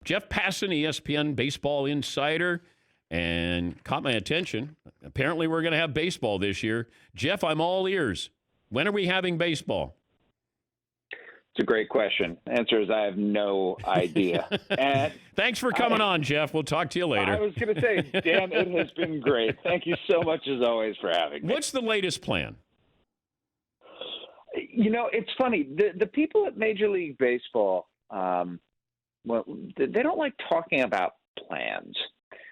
Jeff Passan, ESPN Baseball Insider, and caught my attention. Apparently, we're going to have baseball this year. Jeff, I'm all ears. When are we having baseball? It's a great question. Answer is I have no idea. And thanks for coming on, Jeff. We'll talk to you later. I was going to say, Dan, it has been great. Thank you so much, as always, for having me. What's the latest plan? You know, it's funny. The people at Major League Baseball, well, they don't like talking about plans,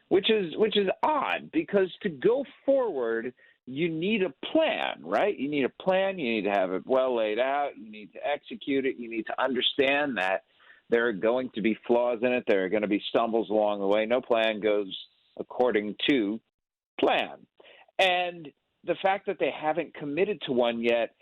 which is odd, because to go forward, you need a plan, right? You need a plan. You need to have it well laid out. You need to execute it. You need to understand that there are going to be flaws in it. There are going to be stumbles along the way. No plan goes according to plan. And the fact that they haven't committed to one yet,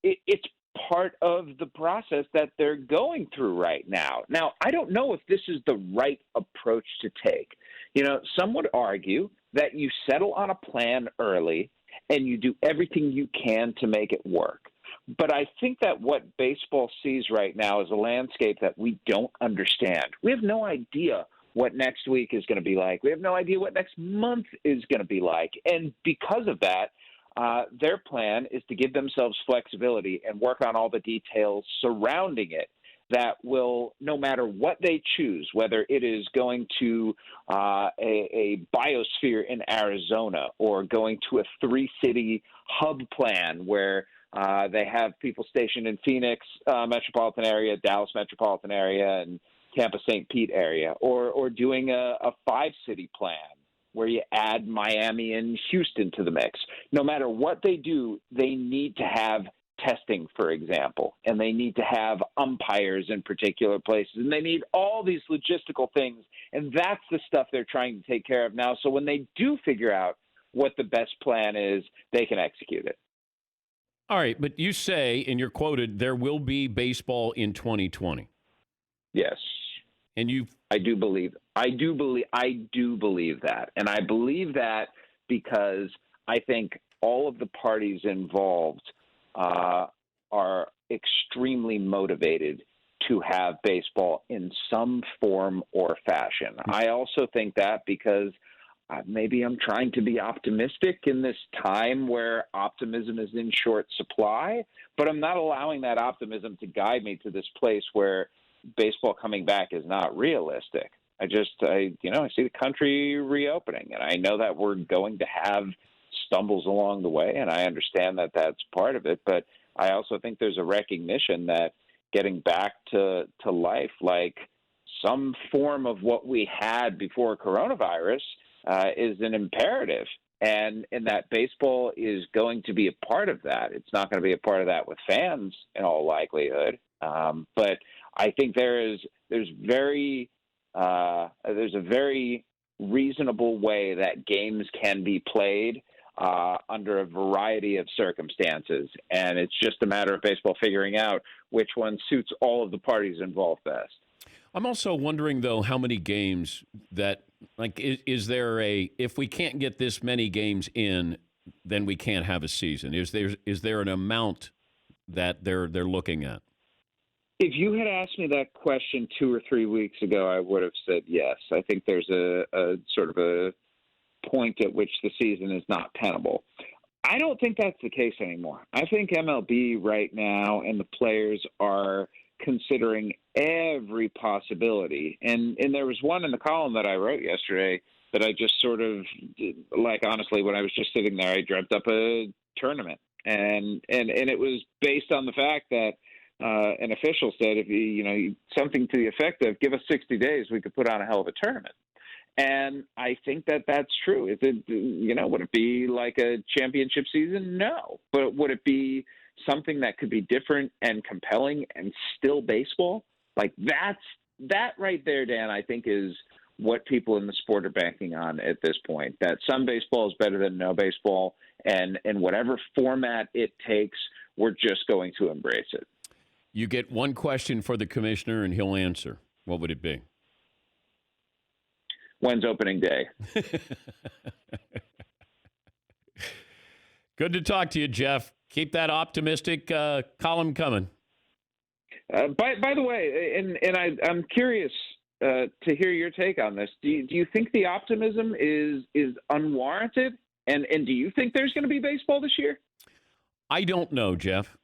it's part of the process that they're going through right now. Now, I don't know if this is the right approach to take. You know, some would argue that you settle on a plan early and you do everything you can to make it work. But I think that what baseball sees right now is a landscape that we don't understand. We have no idea what next week is going to be like. We have no idea what next month is going to be like. And because of that, their plan is to give themselves flexibility and work on all the details surrounding it that will, no matter what they choose, whether it is going to a biosphere in Arizona or going to a 3-city hub plan where they have people stationed in Phoenix metropolitan area, Dallas metropolitan area, and Tampa St. Pete area, or doing a 5-city plan where you add Miami and Houston to the mix. No matter what they do, they need to have testing, for example, and they need to have umpires in particular places, and they need all these logistical things, and that's the stuff they're trying to take care of now. So when they do figure out what the best plan is, they can execute it. All right, but you say, and you're quoted, there will be baseball in 2020. Yes. And I do believe that. And I believe that because I think all of the parties involved are extremely motivated to have baseball in some form or fashion. I also think that because maybe I'm trying to be optimistic in this time where optimism is in short supply, but I'm not allowing that optimism to guide me to this place where baseball coming back is not realistic. I see the country reopening, and I know that we're going to have stumbles along the way, and I understand that that's part of it, but I also think there's a recognition that getting back to life, like some form of what we had before coronavirus, is an imperative, and that baseball is going to be a part of that. It's not going to be a part of that with fans in all likelihood, but I think there's a very reasonable way that games can be played under a variety of circumstances, and it's just a matter of baseball figuring out which one suits all of the parties involved best. I'm also wondering, though, how many games that, like, is there if we can't get this many games in, then we can't have a season? Is there an amount that they're looking at? If you had asked me that question 2 or 3 weeks ago, I would have said yes. I think there's a sort of a point at which the season is not tenable. I don't think that's the case anymore. I think MLB right now and the players are considering every possibility. And there was one in the column that I wrote yesterday that I just sort of, like, honestly, when I was just sitting there, I dreamt up a tournament. And it was based on the fact that an official said, if something to the effect of, give us 60 days, we could put on a hell of a tournament. And I think that that's true. Is it, would it be like a championship season? No. But would it be something that could be different and compelling and still baseball? Like that right there, Dan, I think is what people in the sport are banking on at this point, that some baseball is better than no baseball. And in whatever format it takes, we're just going to embrace it. You get one question for the commissioner and he'll answer. What would it be? When's opening day? Good to talk to you, Jeff. Keep that optimistic column coming. By the way, and I'm curious to hear your take on this. Do you think the optimism is unwarranted? And do you think there's going to be baseball this year? I don't know, Jeff.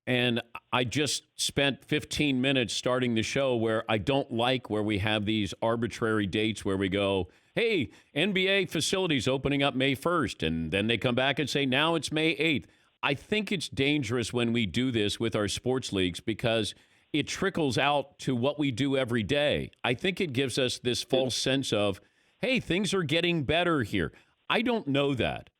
And I just spent 15 minutes starting the show where I don't like where we have these arbitrary dates where we go, hey, NBA facilities opening up May 1st. And then they come back and say, now it's May 8th. I think it's dangerous when we do this with our sports leagues because it trickles out to what we do every day. I think it gives us this false sense of, hey, things are getting better here. I don't know that.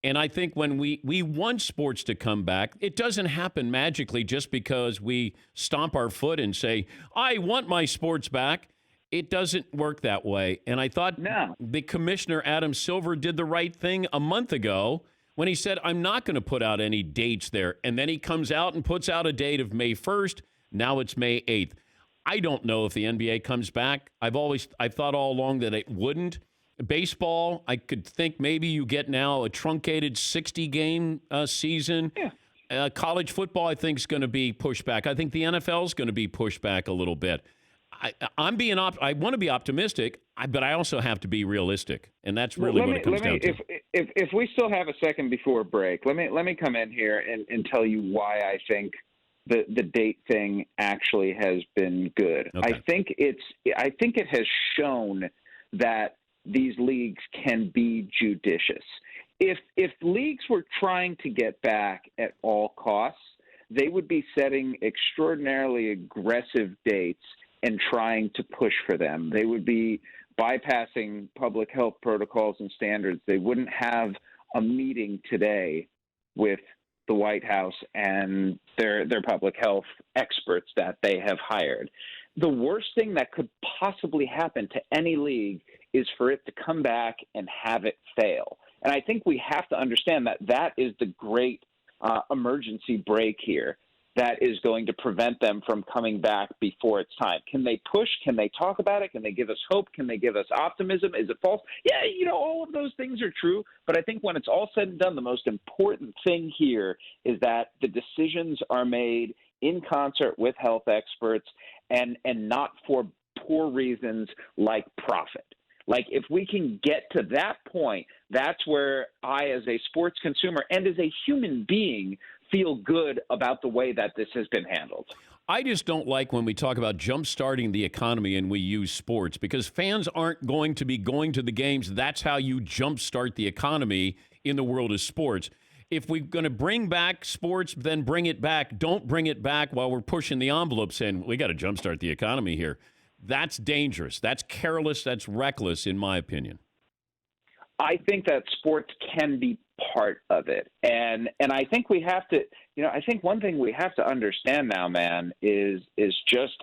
And I think when we want sports to come back, it doesn't happen magically just because we stomp our foot and say, I want my sports back. It doesn't work that way. And I thought the commissioner, Adam Silver, did the right thing a month ago when he said, I'm not going to put out any dates there. And then he comes out and puts out a date of May 1st. Now it's May 8th. I don't know if the NBA comes back. I've thought all along that it wouldn't. Baseball, I could think maybe you get now a truncated 60-game season. Yeah. College football, I think, is going to be pushed back. I think the NFL is going to be pushed back a little bit. I want to be optimistic, but I also have to be realistic, and that's really what it comes down to. If we still have a second before break, let me come in here and tell you why I think the date thing actually has been good. Okay. I think it has shown that these leagues can be judicious. If leagues were trying to get back at all costs, they would be setting extraordinarily aggressive dates and trying to push for them. They would be bypassing public health protocols and standards. They wouldn't have a meeting today with the White House and their public health experts that they have hired. The worst thing that could possibly happen to any league is for it to come back and have it fail. And I think we have to understand that that is the great emergency break here that is going to prevent them from coming back before it's time. Can they push? Can they talk about it? Can they give us hope? Can they give us optimism? Is it false? Yeah, all of those things are true. But I think when it's all said and done, the most important thing here is that the decisions are made in concert with health experts and not for poor reasons like profit. Like, if we can get to that point, that's where I, as a sports consumer and as a human being, feel good about the way that this has been handled. I just don't like when we talk about jumpstarting the economy and we use sports, because fans aren't going to be going to the games. That's how you jumpstart the economy in the world of sports. If we're going to bring back sports, then bring it back. Don't bring it back while we're pushing the envelope saying, we got to jumpstart the economy here. That's dangerous. That's careless. That's reckless, in my opinion. I think that sports can be part of it. And I think we have to, I think one thing we have to understand now, man, is just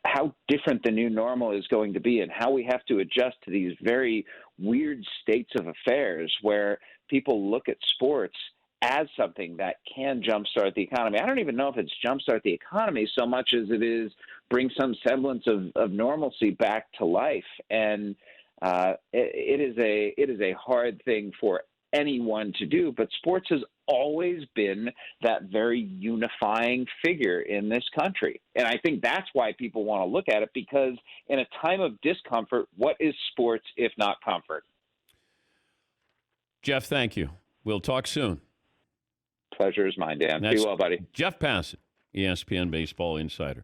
how different the new normal is going to be and how we have to adjust to these very weird states of affairs where people look at sports as something that can jumpstart the economy. I don't even know if it's jumpstart the economy so much as it is bring some semblance of normalcy back to life. And it is a hard thing for anyone to do, but sports has always been that very unifying figure in this country. And I think that's why people want to look at it, because in a time of discomfort, what is sports if not comfort? Jeff, thank you. We'll talk soon. Pleasure is mine, Dan. Be well, buddy. Jeff Passan, ESPN Baseball Insider.